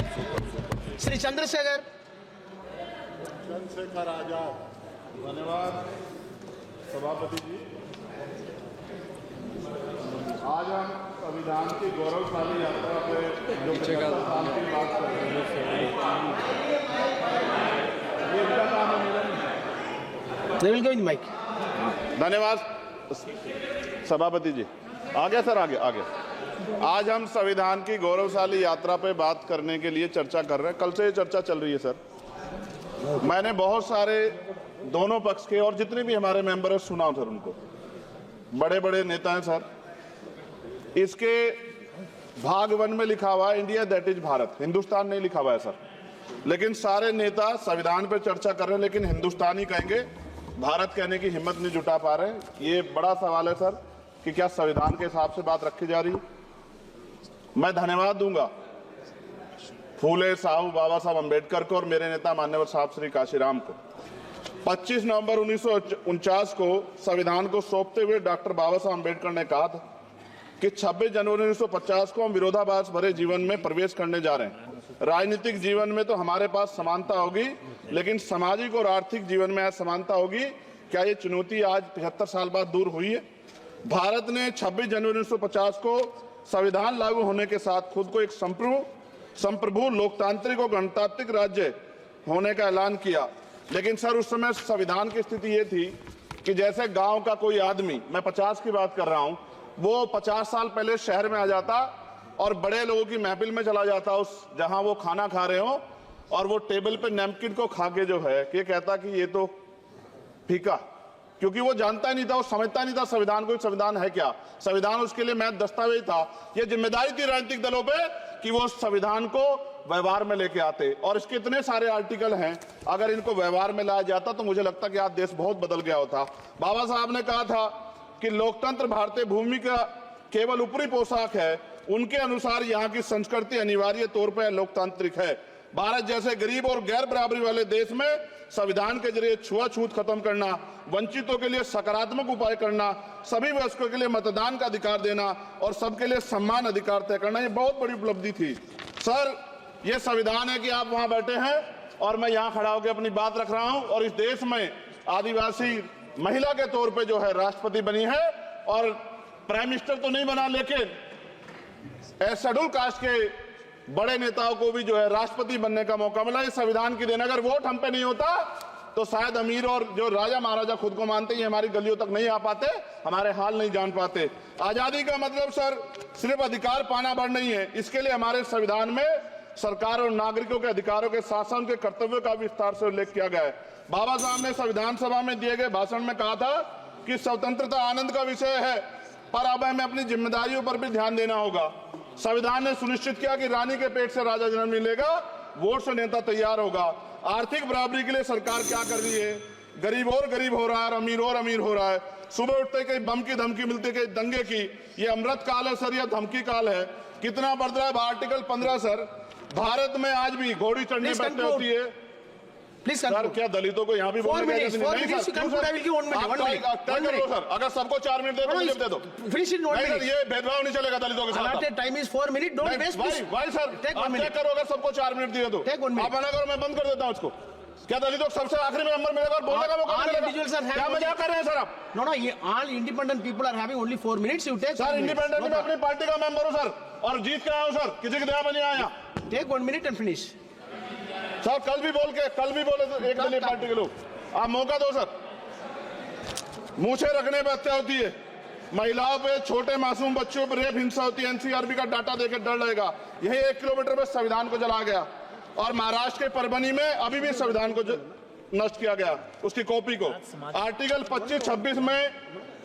श्री चंद्रशेखर आजाद। धन्यवाद सभापति जी। आज हम संविधान की गौरवशाली यात्रा पे जो 75 साल की बात कर रहे हैं, ये इनका काम है मेरा नहीं। माइक। धन्यवाद सभापति जी। आगे सर, आगे। आज हम संविधान की गौरवशाली यात्रा पे बात करने के लिए चर्चा कर रहे हैं। कल से ये चर्चा चल रही है सर। मैंने बहुत सारे दोनों पक्ष के और जितने भी हमारे मेंबर हैं सुना सर, उनको बड़े बड़े नेता हैं सर। इसके भाग 1 में लिखा हुआ है India that is Bharat, Hindustan नहीं लिखा हुआ है सर। लेकिन सारे नेता संविधान पर चर्चा कर रहे हैं, लेकिन हिंदुस्तान ही कहेंगे, भारत कहने की हिम्मत नहीं जुटा पा रहे हैं। ये बड़ा सवाल है सर कि क्या संविधान के हिसाब से बात रखी जा रही है। मैं धन्यवाद दूंगा फूले साहब बाबा साहब अम्बेडकर को और मेरे नेता मान्यवर साहब श्री काशीराम को। 25 नवंबर 1949 को संविधान को सौंपते हुए डॉक्टर बाबा साहब अम्बेडकर ने कहा था कि 26 जनवरी 1950 को हम विरोधाभास भरे जीवन में प्रवेश करने जा रहे हैं। राजनीतिक जीवन में तो हमारे पास समानता होगी, लेकिन सामाजिक और आर्थिक जीवन में असमानता होगी। क्या ये चुनौती आज 75 साल बाद दूर हुई है? भारत ने 26 जनवरी 1950 को संविधान लागू होने के साथ खुद को एक संप्रभु लोकतांत्रिक और गणतांत्रिक राज्य होने का ऐलान किया। लेकिन सर उस समय संविधान की स्थिति ये थी कि जैसे गांव का कोई आदमी, मैं 50 की बात कर रहा हूं, वो 50 साल पहले शहर में आ जाता और बड़े लोगों की महफिल में चला जाता, उस जहां वो खाना खा रहे हो, और वो टेबल पे नैपकिन को खा के जो है कि कहता कि ये तो फीका, क्योंकि वो जानता नहीं था, वो समझता नहीं था संविधान को, संविधान है क्या। संविधान उसके लिए महज दस्तावेज था। ये जिम्मेदारी थी राजनीतिक दलों पे कि वो संविधान को व्यवहार में लेके आते। और इसके इतने सारे आर्टिकल हैं, अगर इनको व्यवहार में लाया जाता तो मुझे लगता कि आज देश बहुत बदल गया होता। बाबा साहब ने कहा था कि लोकतंत्र भारतीय भूमि का केवल ऊपरी पोशाक है, उनके अनुसार यहाँ की संस्कृति अनिवार्य तौर पर लोकतांत्रिक है। भारत जैसे गरीब और गैर बराबरी वाले देश में संविधान के जरिए छुआछूत खत्म करना, वंचितों के लिए सकारात्मक उपाय करना, सभी वयस्कों के लिए मतदान का अधिकार देना और सबके लिए सम्मान अधिकार तय करना, ये बहुत बड़ी उपलब्धि थी सर। ये संविधान है कि आप वहां बैठे हैं और मैं यहाँ खड़ा होकर अपनी बात रख रहा हूं, और इस देश में आदिवासी महिला के तौर पे जो है राष्ट्रपति बनी है, और प्राइम मिनिस्टर तो नहीं बना, लेकिन शेड्यूल कास्ट के बड़े नेताओं को भी जो है राष्ट्रपति बनने का मौका मिला। इस संविधान की देन, अगर वोट हम पे नहीं होता तो शायद अमीर और जो राजा महाराजा खुद को मानते हैं हमारी गलियों तक नहीं आ पाते, हमारे हाल नहीं जान पाते। आजादी का मतलब सर सिर्फ अधिकार पाना भर नहीं है, इसके लिए हमारे संविधान में सरकार और नागरिकों के अधिकारों के साथ साथ उनके कर्तव्यों का विस्तार से उल्लेख किया गया है। बाबा साहब ने संविधान सभा में दिए गए भाषण में कहा था कि स्वतंत्रता आनंद का विषय है, पर अब हमें अपनी जिम्मेदारियों पर भी ध्यान देना होगा। संविधान ने सुनिश्चित किया कि रानी के पेट से राजा जन्म नहीं लेगा, वोट से नेता तैयार होगा। आर्थिक बराबरी के लिए सरकार क्या कर रही है? गरीब और गरीब हो रहा है और अमीर हो रहा है। सुबह उठते कहीं बम की धमकी मिलती, कहीं दंगे की। ये अमृत काल है सर या धमकी काल है? कितना बढ़ रहा है आर्टिकल 15 सर। भारत में आज भी घोड़ी चढ़ने बैठने होती है। प्लीज सर, क्या दलितों को यहाँ भी बोलने का नहीं सर? अगर सबको 4 मिनट दे दो, मुझे दे दो। सर ये भेदभाव नहीं चलेगा दलितों के साथ। Time is 4 minute, don't waste. भाई सर आप चेक करो, अगर सबको 4 मिनट दिए तो आप मना करो, मैं बंद कर देता हूँ इसको। क्या दलितों को सबसे आखिरी में नंबर मिलेगा और बोलने का मौका मिलेगा? क्या मजाक कर रहे हैं सर आप? नो, ये all independent people are having only 4 minutes. You take sir. Independent में अपनी पार्टी का मेंबर हूँ सर, और जीत के आया हूँ सर, किसी की दया में नहीं आया। Take 1 minute and finish sir. कल भी बोले तो एक दलीय पार्टी के लोग, आप मौका दो सर। मूछे रखने पर हत्या होती है, महिलाओं पे, छोटे मासूम बच्चों पर रेप हिंसा होती है। एनसीआरबी का डाटा देकर डर लगेगा। यही 1 किलोमीटर में संविधान को जला गया, और महाराष्ट्र के परभनी में अभी भी संविधान को नष्ट किया गया, उसकी कॉपी को। आर्टिकल 25-26 में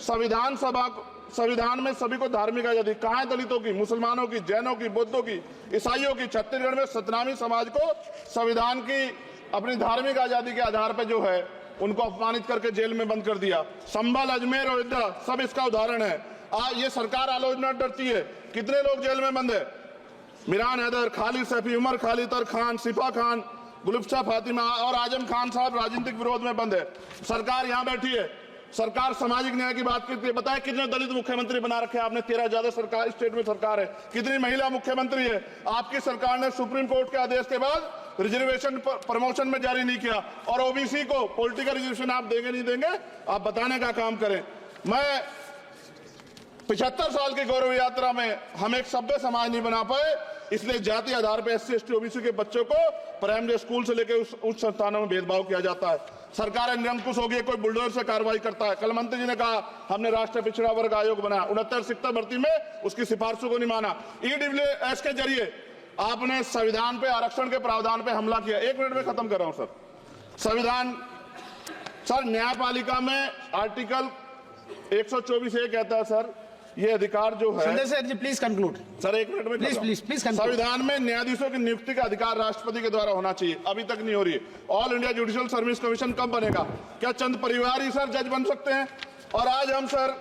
संविधान में सभी को धार्मिक आजादी। कहाँ है दलितों की, मुसलमानों की, जैनों की, बौद्धों की, ईसाइयों की? छत्तीसगढ़ में सतनामी समाज को संविधान की अपनी धार्मिक आजादी के आधार पर जो है उनको अपमानित करके जेल में बंद कर दिया। संभल, अजमेर, अयोध्या सब इसका उदाहरण है। ये सरकार आलोचना डरती है। कितने लोग जेल में बंद है? मिरान हैदर, खालिद सैफी, उमर खालिद खान, सिफा खान, गुलफ्शा फातिमा और आजम खान साहब राजनीतिक विरोध में बंद है। सरकार यहाँ बैठी है, सरकार सामाजिक न्याय की बात करती है। बताए कितने दलित मुख्यमंत्री बना रखे हैं आपने? 13 ज्यादा सरकार स्टेट में सरकार है। कितनी महिला मुख्यमंत्री है? आपकी सरकार ने सुप्रीम कोर्ट के आदेश के बाद रिजर्वेशन प्रमोशन में जारी नहीं किया, और ओबीसी को पॉलिटिकल रिजर्वेशन आप देंगे नहीं देंगे, आप बताने का काम करें। मैं 75 साल की गौरव यात्रा में हम एक सभ्य समाज नहीं बना पाए, इसलिए जाति आधार पर SC ST OBC के बच्चों को प्राइमरी स्कूल से लेकर उच्च संस्थानों में भेदभाव किया जाता है। सरकार निरंकुश हो गई, कोई बुलडोजर से कार्रवाई करता है। कल मंत्री जी ने कहा हमने राष्ट्रीय पिछड़ा वर्ग आयोग बनाया, 69 शिक्षक भर्ती में उसकी सिफारिशों को नहीं माना। EWS के जरिए आपने संविधान पे आरक्षण के प्रावधान पे हमला किया। 1 मिनट में खत्म कर रहा हूं सर। संविधान सर, न्यायपालिका में आर्टिकल 124 ये कहता है सर, ये अधिकार जो है, Sanjay sir ji please conclude sir 1 minute में प्लीज संविधान में न्यायाधीशों की नियुक्ति का अधिकार राष्ट्रपति के द्वारा होना चाहिए, अभी तक नहीं हो रही है। All India judicial service commission कब बनेगा? क्या चंद परिवार ही सर जज बन सकते हैं? और आज हम सर,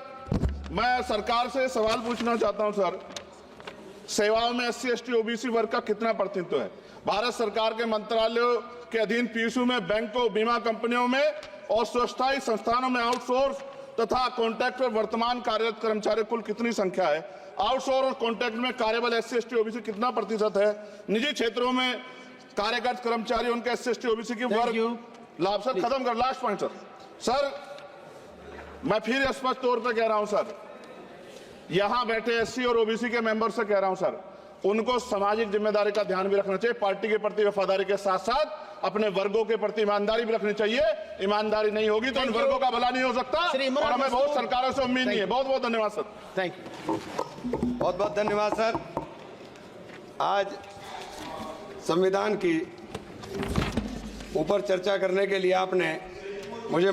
मैं सरकार से सवाल पूछना चाहता हूं सर, सेवाओं में SC ST OBC वर्ग का कितना प्रतिनिधित्व है? भारत सरकार के मंत्रालयों के अधीन PSU में, बैंकों, बीमा कंपनियों में और स्वस्थायी संस्थानों में आउटसोर्स तथा कॉन्ट्रैक्ट पर वर्तमान कार्यरत कर्मचारी कुल कितनी संख्या है? आउटसोर्स और कॉन्ट्रैक्ट में कार्यबल SC ST OBC कितना प्रतिशत है? निजी क्षेत्रों में कार्यरत कर्मचारी, उनके SC ST OBC की वर्ग लाभ। सर खत्म कर, लास्ट पॉइंट सर, मैं फिर स्पष्ट तौर पर कह रहा हूं सर, यहां बैठे SC और OBC के मेंबर से कह रहा हूं सर, उनको सामाजिक जिम्मेदारी का ध्यान भी रखना चाहिए। पार्टी के प्रति वफादारी के साथ साथ अपने वर्गों के प्रति ईमानदारी भी रखनी चाहिए। ईमानदारी नहीं होगी तो उन वर्गों का भला नहीं हो सकता, और हमें बहुत सरकारों से उम्मीद नहीं है। बहुत बहुत धन्यवाद सर। थैंक यू, बहुत बहुत धन्यवाद सर। आज संविधान की ऊपर चर्चा करने के लिए आपने मुझे